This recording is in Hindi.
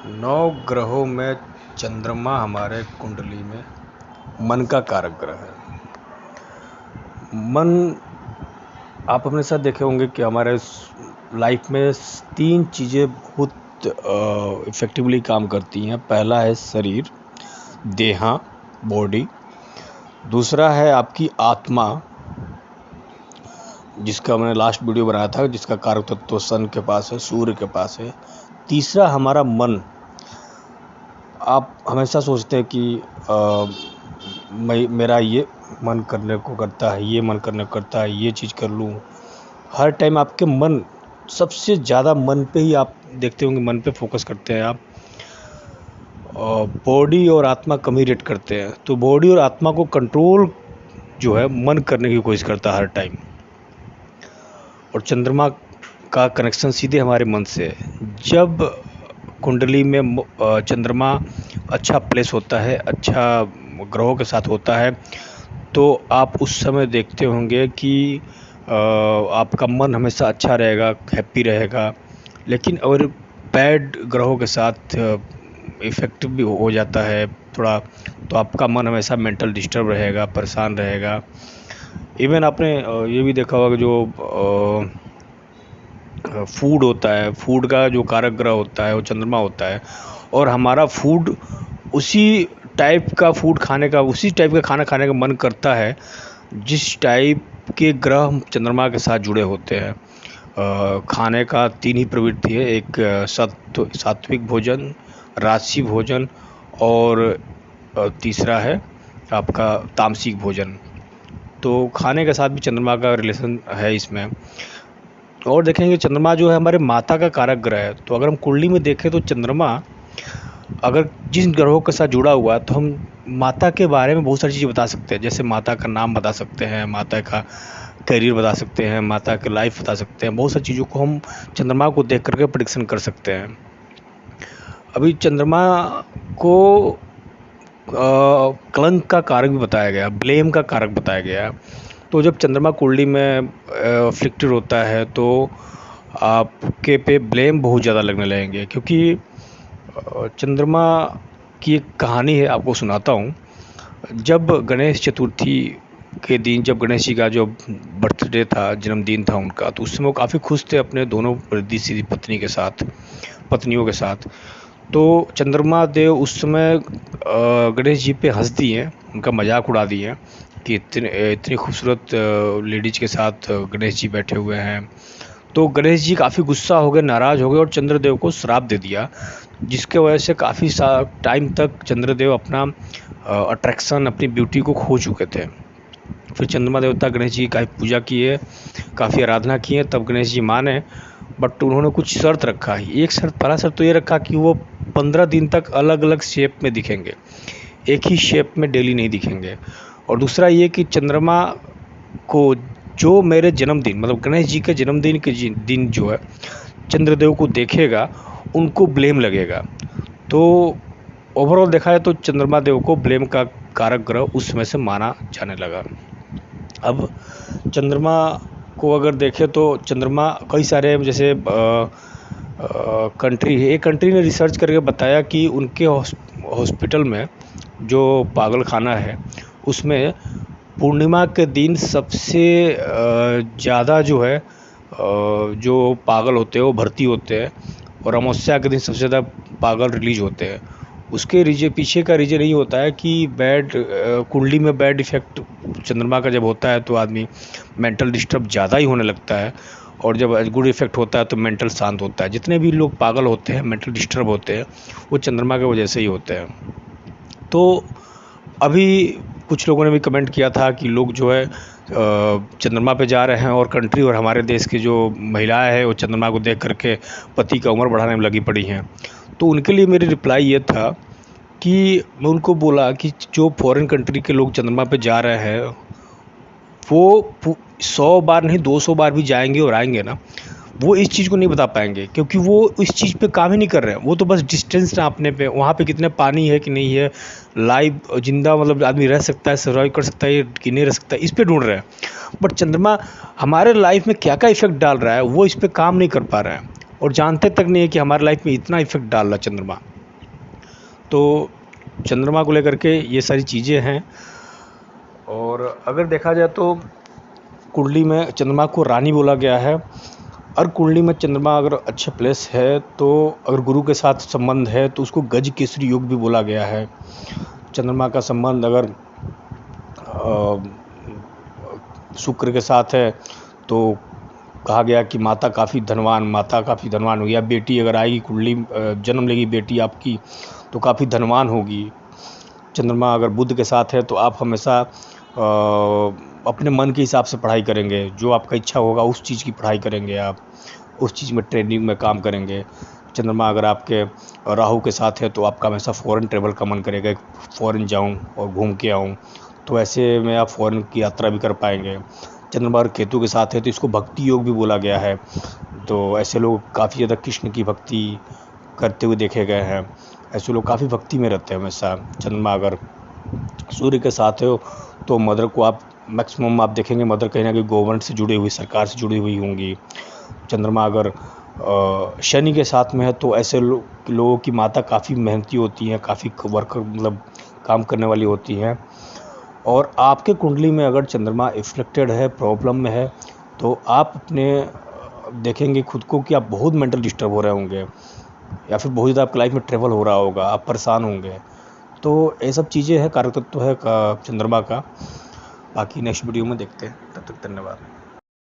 नौ ग्रहों में चंद्रमा हमारे कुंडली में मन का कारक ग्रह है। मन, आप अपने साथ देखे होंगे कि हमारे लाइफ में 3 चीज़ें बहुत इफ़ेक्टिवली काम करती हैं। पहला है शरीर, देहा, बॉडी। दूसरा है आपकी आत्मा, जिसका मैंने लास्ट वीडियो बनाया था, जिसका कारक तत्व सन के पास है, सूर्य के पास है। तीसरा हमारा मन। आप हमेशा सोचते हैं कि मेरा ये मन करने को करता है, ये मन करने को करता है, ये चीज़ कर लूँ। हर टाइम आपके मन, सबसे ज़्यादा मन पे ही आप देखते होंगे, मन पे फोकस करते हैं आप। बॉडी और आत्मा कम ही रेट करते हैं। तो बॉडी और आत्मा को कंट्रोल जो है मन करने की कोशिश करता है हर टाइम। और चंद्रमा का कनेक्शन सीधे हमारे मन से है। जब कुंडली में चंद्रमा अच्छा प्लेस होता है, अच्छा ग्रहों के साथ होता है, तो आप उस समय देखते होंगे कि आपका मन हमेशा अच्छा रहेगा, हैप्पी रहेगा। लेकिन अगर बैड ग्रहों के साथ इफ़ेक्टिव भी हो जाता है थोड़ा, तो आपका मन हमेशा मेंटल डिस्टर्ब रहेगा, परेशान रहेगा। इवन आपने ये भी देखा होगा कि जो फूड होता है, फूड का जो कारक ग्रह होता है वो चंद्रमा होता है। और हमारा फूड, उसी टाइप का फूड खाने का, उसी टाइप का खाना खाने का मन करता है जिस टाइप के ग्रह चंद्रमा के साथ जुड़े होते हैं। खाने का 3 ही प्रवृत्ति है, एक सात्विक भोजन, राजसी भोजन और तीसरा है आपका तामसिक भोजन। तो खाने के साथ भी चंद्रमा का रिलेशन है इसमें। और देखेंगे चंद्रमा जो है हमारे माता का कारक ग्रह है। तो अगर हम कुंडली में देखें तो चंद्रमा अगर जिन ग्रहों के साथ जुड़ा हुआ है, तो हम माता के बारे में बहुत सारी चीज़ें बता सकते हैं। जैसे माता का नाम बता सकते हैं, माता का करियर बता सकते हैं, माता की लाइफ बता सकते हैं। बहुत सारी चीज़ों को हम चंद्रमा को देख करके प्रेडिक्शन कर सकते हैं। अभी चंद्रमा को कलंक का कारक भी बताया गया, ब्लेम का कारक बताया गया। तो जब चंद्रमा कुंडली में अफ्लिक्टेड होता है तो आपके पे ब्लेम बहुत ज़्यादा लगने लगेंगे। क्योंकि चंद्रमा की एक कहानी है, आपको सुनाता हूँ। जब गणेश चतुर्थी के दिन, जब गणेश जी का जो बर्थडे था, जन्मदिन था उनका, तो उस समय वो काफ़ी खुश थे अपने दोनों रिद्धि सिद्धि पत्नियों के साथ। तो चंद्रमा देव उस समय गणेश जी पे हंस दिए, उनका मजाक उड़ा दिए कि इतनी खूबसूरत लेडीज के साथ गणेश जी बैठे हुए हैं। तो गणेश जी काफ़ी गुस्सा हो गए, नाराज़ हो गए और चंद्रदेव को श्राप दे दिया, जिसके वजह से काफ़ी टाइम तक चंद्रदेव अपना अट्रैक्शन, अपनी ब्यूटी को खो चुके थे। फिर चंद्रमा देवता गणेश जी की काफ़ी पूजा किए, काफ़ी आराधना किए, तब गणेश जी माने। बट उन्होंने कुछ शर्त रखा। एक शर्त, पहला शर्त तो ये रखा कि वो 15 दिन तक अलग अलग शेप में दिखेंगे, एक ही शेप में डेली नहीं दिखेंगे। और दूसरा ये कि चंद्रमा को जो मेरे जन्मदिन, मतलब गणेश जी के जन्मदिन के दिन जो है चंद्रदेव को देखेगा, उनको ब्लेम लगेगा। तो ओवरऑल देखा जाए तो चंद्रमा देव को ब्लेम का कारक ग्रह उस समय से माना जाने लगा। अब चंद्रमा को अगर देखें तो चंद्रमा कई सारे, जैसे कंट्री है, एक कंट्री ने रिसर्च करके बताया कि उनके हॉस्पिटल में जो पागल खाना है, उसमें पूर्णिमा के दिन सबसे ज़्यादा जो है जो पागल होते हैं वो भर्ती होते हैं, और अमावस्या के दिन सबसे ज़्यादा पागल रिलीज होते हैं। उसके पीछे का रीज़न यही होता है कि कुंडली में बैड इफ़ेक्ट चंद्रमा का जब होता है तो आदमी मेंटल डिस्टर्ब ज़्यादा ही होने लगता है, और जब गुड इफ़ेक्ट होता है तो मेंटल शांत होता है। जितने भी लोग पागल होते हैं, मेंटल डिस्टर्ब होते हैं, वो चंद्रमा की वजह से ही होते हैं। तो अभी कुछ लोगों ने भी कमेंट किया था कि लोग जो है चंद्रमा पे जा रहे हैं, और कंट्री और हमारे देश की जो महिलाएं हैं वो चंद्रमा को देख करके पति का उम्र बढ़ाने में लगी पड़ी हैं। तो उनके लिए मेरी रिप्लाई ये था कि मैं उनको बोला कि जो फॉरेन कंट्री के लोग चंद्रमा पे जा रहे हैं, वो 100 बार नहीं 200 बार भी जाएंगे और आएंगे ना, वो इस चीज़ को नहीं बता पाएंगे, क्योंकि वो इस चीज़ पे काम ही नहीं कर रहे हैं। वो तो बस डिस्टेंस नापने पे, वहाँ पे कितने पानी है कि नहीं है, लाइव जिंदा मतलब आदमी रह सकता है, सर्वाइव कर सकता है कि नहीं रह सकता है, इस पे ढूंढ रहे हैं। बट चंद्रमा हमारे लाइफ में क्या क्या इफेक्ट डाल रहा है, वो इस पर काम नहीं कर पा रहे हैं, और जानते तक नहीं है कि हमारे लाइफ में इतना इफेक्ट डाल रहा है चंद्रमा। तो चंद्रमा को लेकर के ये सारी चीज़ें हैं। और अगर देखा जाए तो कुंडली में चंद्रमा को रानी बोला गया है। और कुंडली में चंद्रमा अगर अच्छे प्लेस है तो अगर गुरु के साथ संबंध है तो उसको गज केसरी योग भी बोला गया है। चंद्रमा का संबंध अगर शुक्र के साथ है तो कहा गया कि माता काफ़ी धनवान हुई, या बेटी अगर आएगी कुंडली जन्म लेगी बेटी आपकी तो काफ़ी धनवान होगी। चंद्रमा अगर बुध के साथ है तो आप हमेशा अपने मन के हिसाब से पढ़ाई करेंगे, जो आपका इच्छा होगा उस चीज़ की पढ़ाई करेंगे, आप उस चीज़ में ट्रेनिंग में काम करेंगे। चंद्रमा अगर आपके राहु के साथ है तो आपका हमेशा फ़ॉरेन ट्रेवल का मन करेगा, फ़ॉरेन जाऊं और घूम के आऊं, तो ऐसे में आप फ़ॉरेन की यात्रा भी कर पाएंगे। चंद्रमा अगर केतु के साथ है तो इसको भक्ति योग भी बोला गया है। तो ऐसे लोग काफ़ी ज़्यादा कृष्ण की भक्ति करते हुए देखे गए हैं। ऐसे लोग काफ़ी भक्ति में रहते हैं हमेशा। चंद्रमा अगर सूर्य के साथ हो तो मदर को आप मैक्सिमम आप देखेंगे, मदर कहीं ना कहीं गवर्नमेंट से जुड़ी हुई, सरकार से जुड़ी हुई होंगी। चंद्रमा अगर शनि के साथ में है तो ऐसे लोगों की माता काफ़ी मेहनती होती हैं, काफ़ी वर्कर मतलब काम करने वाली होती हैं। और आपके कुंडली में अगर चंद्रमा इफ्लेक्टेड है, प्रॉब्लम में है, तो आप अपने देखेंगे खुद को कि आप बहुत मेंटल डिस्टर्ब हो रहे होंगे, या फिर बहुत ज़्यादा आपकी लाइफ में ट्रेवल हो रहा होगा, आप परेशान होंगे। तो ये सब चीज़ें हैं, कारक तत्व है चंद्रमा का। बाकी नेक्स्ट वीडियो में देखते हैं, तब तक धन्यवाद।